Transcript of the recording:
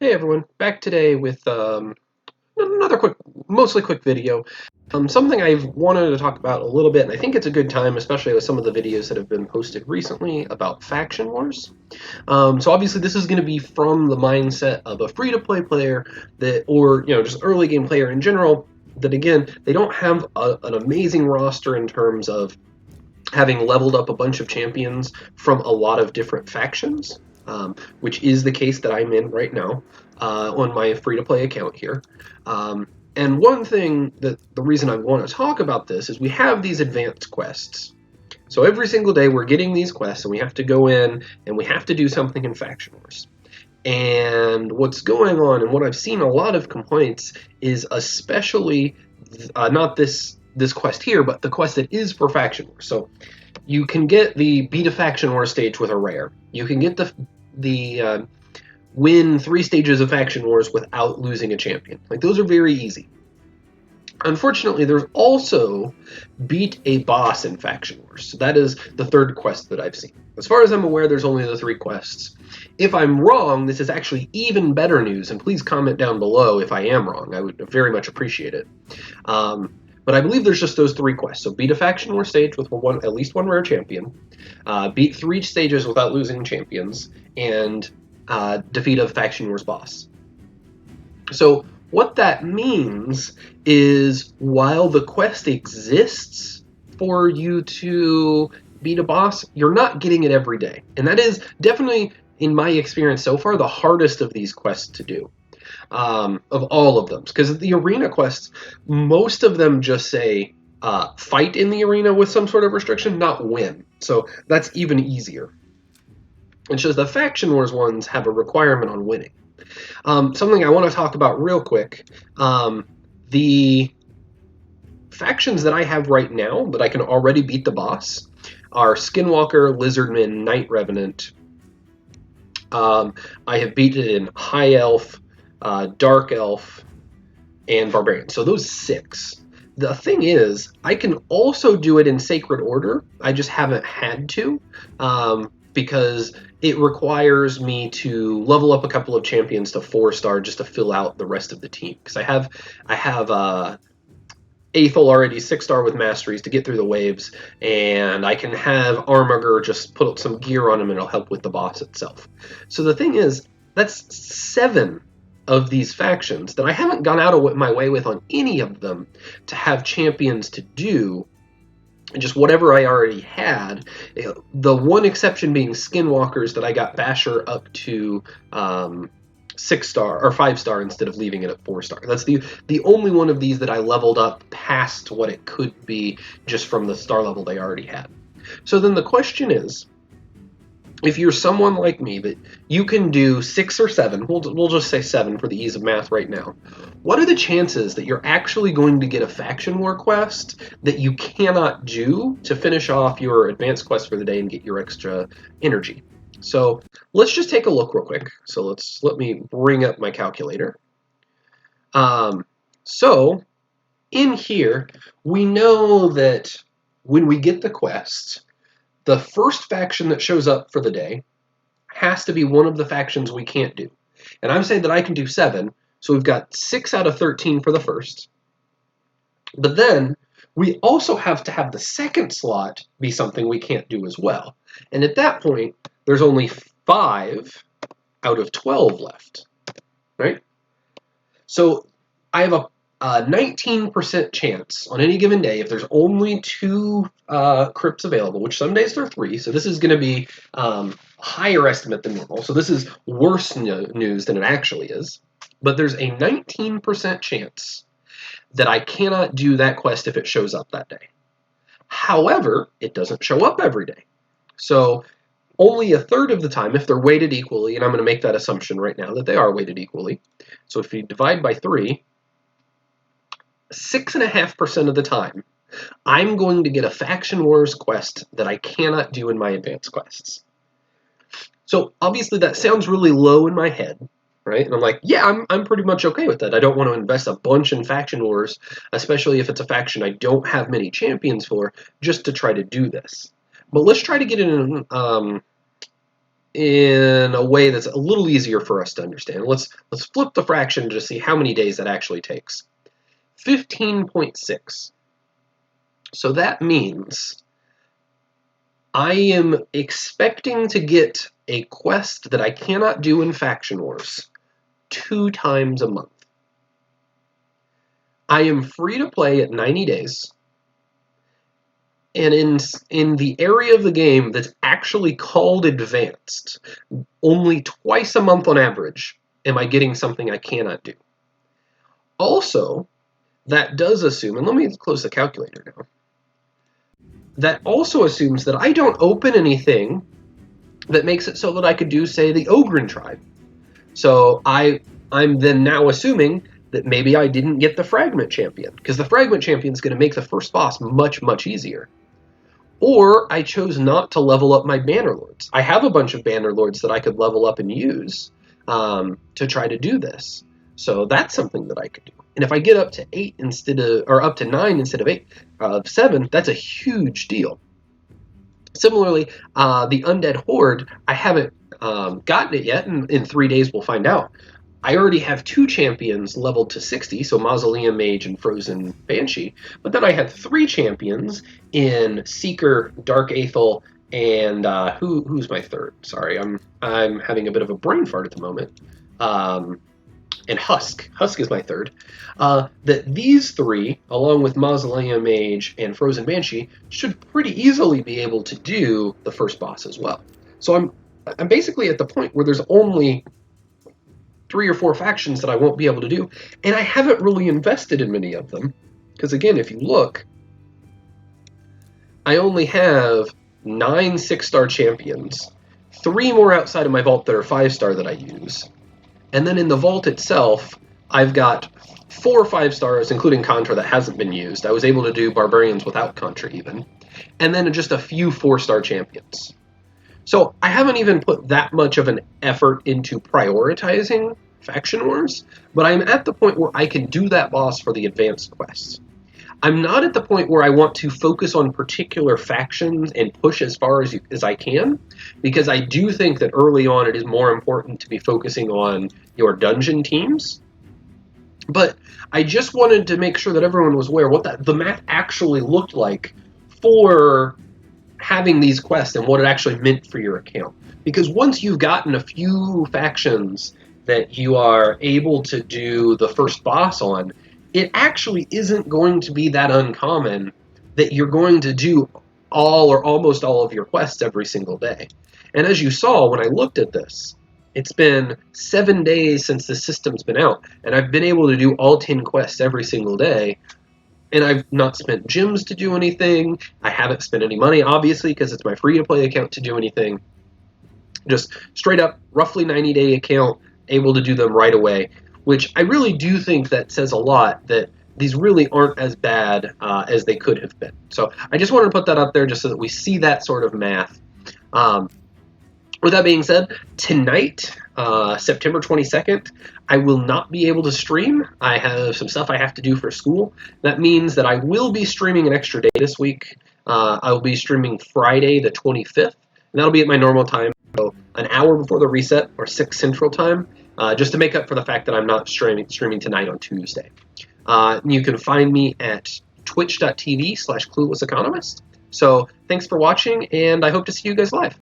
Hey everyone, back today with another mostly quick video. Something I've wanted to talk about a little bit, and I think it's a good time, especially with some of the videos that have been posted recently about faction wars. So obviously this is going to be from the mindset of a free-to-play player that, or just early game player in general. That again, they don't have an amazing roster in terms of having leveled up a bunch of champions from a lot of different factions, which is the case that I'm in right now on my free-to-play account here. And one thing that the reason I want to talk about this is we have these advanced quests. So every single day we're getting these quests, and we have to go in and we have to do something in Faction Wars. And what's going on, and what I've seen a lot of complaints is, especially not this quest here, but the quest that is for Faction Wars. So you can get the beat a Faction War stage with a rare. You can get the win 3 stages of Faction Wars without losing a champion. Like, those are very easy. Unfortunately, there's also beat a boss in Faction Wars. So that is the third quest that I've seen. As far as I'm aware, there's only the 3 quests. If I'm wrong, this is actually even better news, and please comment down below if I am wrong. I would very much appreciate it. But I believe there's just those 3 quests. So beat a Faction War stage with at least one rare champion, beat 3 stages without losing champions, and defeat a Faction Wars boss. So what that means is, while the quest exists for you to beat a boss, you're not getting it every day. And that is definitely, in my experience so far, the hardest of these quests to do. Of all of them. Because the arena quests, most of them just say fight in the arena with some sort of restriction, not win. So that's even easier. It's just the Faction Wars ones have a requirement on winning. Something I want to talk about real quick. The factions that I have right now that I can already beat the boss are Skinwalker, Lizardman, Night Revenant. I have beaten it in High Elf, Dark Elf, and Barbarian. So those 6. The thing is, I can also do it in Sacred Order. I just haven't had to, because it requires me to level up a couple of champions to 4-star just to fill out the rest of the team. Because I have Aethel already 6-star with masteries to get through the waves, and I can have Armiger just put some gear on him and it'll help with the boss itself. So the thing is, that's 7 of these factions that I haven't gone out of my way with on any of them to have champions to do. Just whatever I already had. The one exception being Skinwalkers, that I got Basher up to 6-star or 5-star instead of leaving it at 4-star. That's the only one of these that I leveled up past what it could be just from the star level they already had. So then the question is, if you're someone like me that you can do 6 or 7, we'll just say 7 for the ease of math right now, what are the chances that you're actually going to get a Faction War quest that you cannot do to finish off your advanced quest for the day and get your extra energy? So let's just take a look real quick. So let me bring up my calculator. So in here, we know that when we get the quest, the first faction that shows up for the day has to be one of the factions we can't do. And I'm saying that I can do 7, so we've got 6 out of 13 for the first. But then we also have to have the second slot be something we can't do as well. And at that point, there's only 5 out of 12 left, right? So I have a 19% chance on any given day, if there's only 2 crypts available, which some days there are 3, so this is going to be a higher estimate than normal. So this is worse news than it actually is. But there's a 19% chance that I cannot do that quest if it shows up that day. However, it doesn't show up every day. So only a third of the time, if they're weighted equally, and I'm going to make that assumption right now that they are weighted equally. So if you divide by 3, 6.5% of the time, I'm going to get a Faction Wars quest that I cannot do in my advanced quests. So obviously that sounds really low in my head, right? And I'm like, yeah, I'm pretty much okay with that. I don't want to invest a bunch in Faction Wars, especially if it's a faction I don't have many champions for, just to try to do this. But let's try to get it in in a way that's a little easier for us to understand. Let's flip the fraction to see how many days that actually takes. 15.6. So that means I am expecting to get a quest that I cannot do in Faction Wars 2 times a month. I am free to play at 90 days. And in the area of the game that's actually called advanced, only twice a month on average am I getting something I cannot do. Also, that does assume, and let me close the calculator now, that also assumes that I don't open anything that makes it so that I could do, say, the Ogren tribe. So I'm then now assuming that maybe I didn't get the Fragment Champion, because the Fragment Champion is going to make the first boss much, much easier. Or I chose not to level up my Bannerlords. I have a bunch of Bannerlords that I could level up and use to try to do this. So that's something that I could do. And if I get up to 8 instead of, or up to 9 instead of 7, that's a huge deal. Similarly, the Undead Horde, I haven't gotten it yet, and in 3 days we'll find out. I already have 2 champions leveled to 60, so Mausoleum Mage and Frozen Banshee, but then I had 3 champions in Seeker, Dark Aethel, and who's my third? Sorry, I'm having a bit of a brain fart at the moment. And Husk. Husk is my third. That these 3, along with Mausoleum Mage and Frozen Banshee, should pretty easily be able to do the first boss as well. So I'm basically at the point where there's only 3 or 4 factions that I won't be able to do, and I haven't really invested in many of them, because again, if you look, I only have 9 6-star champions, 3 more outside of my vault that are 5-star that I use, and then in the vault itself, I've got 4 5-stars, including Contra, that hasn't been used. I was able to do Barbarians without Contra even, and then just a few 4-star champions. So I haven't even put that much of an effort into prioritizing Faction Wars, but I'm at the point where I can do that boss for the advanced quests. I'm not at the point where I want to focus on particular factions and push as far as I can, because I do think that early on it is more important to be focusing on your dungeon teams. But I just wanted to make sure that everyone was aware what the map actually looked like for having these quests and what it actually meant for your account. Because once you've gotten a few factions that you are able to do the first boss on, it actually isn't going to be that uncommon that you're going to do all or almost all of your quests every single day. And as you saw when I looked at this, it's been 7 days since the system's been out, and I've been able to do all 10 quests every single day. And I've not spent gems to do anything. I haven't spent any money, obviously, because it's my free-to-play account to do anything. Just straight up, roughly 90-day account, able to do them right away, which I really do think that says a lot, that these really aren't as bad as they could have been. So I just wanted to put that out there just so that we see that sort of math. With that being said, tonight, September 22nd, I will not be able to stream. I have some stuff I have to do for school. That means that I will be streaming an extra day this week. I will be streaming Friday the 25th, and that'll be at my normal time, so an hour before the reset, or 6 Central Time, just to make up for the fact that I'm not streaming tonight on Tuesday. You can find me at twitch.tv/cluelesseconomist. So thanks for watching, and I hope to see you guys live.